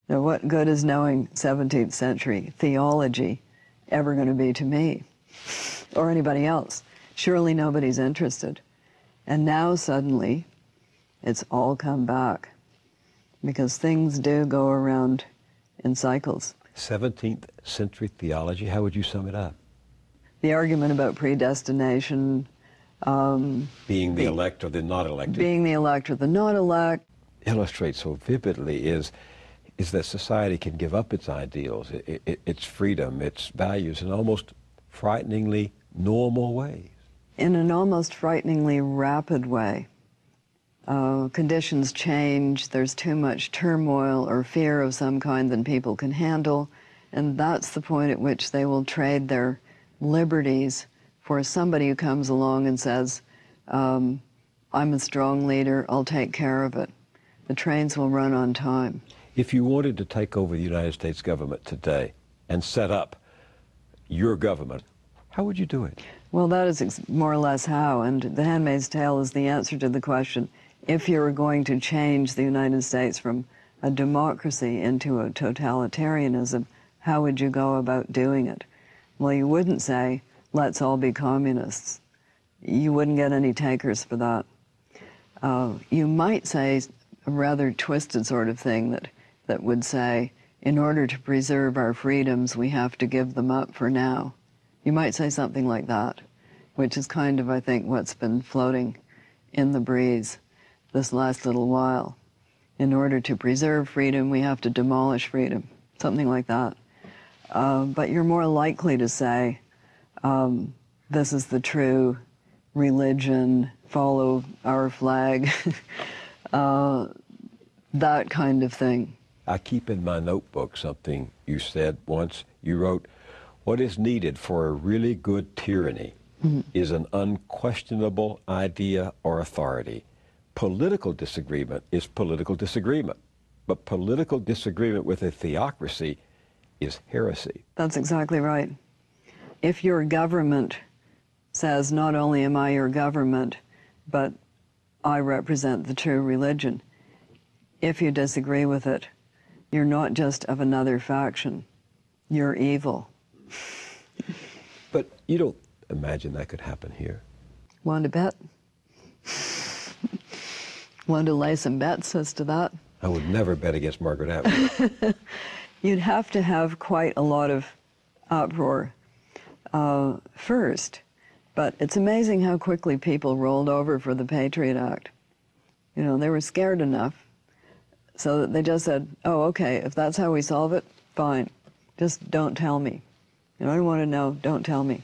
Now, what good is knowing 17th century theology ever going to be to me or anybody else? Surely nobody's interested. And now suddenly it's all come back because things do go around in cycles. 17th century theology, how would you sum it up? The argument about predestination. Being the elect or the not elected. Being the elect or the not elect. Illustrates so vividly is that society can give up its ideals, its freedom, its values in almost frighteningly normal ways. In an almost frighteningly rapid way. Conditions change, there's too much turmoil or fear of some kind than people can handle, and that's the point at which they will trade their liberties for somebody who comes along and says, I'm a strong leader, I'll take care of it. The trains will run on time. If you wanted to take over the United States government today and set up your government, how would you do it? Well, that is more or less how, and The Handmaid's Tale is the answer to the question, if you're going to change the United States from a democracy into a totalitarianism, how would you go about doing it? Well, you wouldn't say, let's all be communists. You wouldn't get any takers for that. You might say a rather twisted sort of thing that would say, in order to preserve our freedoms, we have to give them up for now. You might say something like that, which is kind of, I think, what's been floating in the breeze this last little while. In order to preserve freedom, we have to demolish freedom, something like that. But you're more likely to say, this is the true religion, follow our flag, that kind of thing. I keep in my notebook something you said once. You wrote, what is needed for a really good tyranny is an unquestionable idea or authority. Political disagreement is political disagreement, but political disagreement with a theocracy is heresy. That's exactly right. If your government says, not only am I your government, but I represent the true religion, if you disagree with it, you're not just of another faction, you're evil. But you don't imagine that could happen here? Want to bet? Want to lay some bets as to that? I would never bet against Margaret Atwood. You'd have to have quite a lot of uproar first, but it's amazing how quickly people rolled over for the Patriot Act. You know, they were scared enough so that they just said, oh, okay, if that's how we solve it, fine. Just don't tell me. You know, I don't want to know, don't tell me.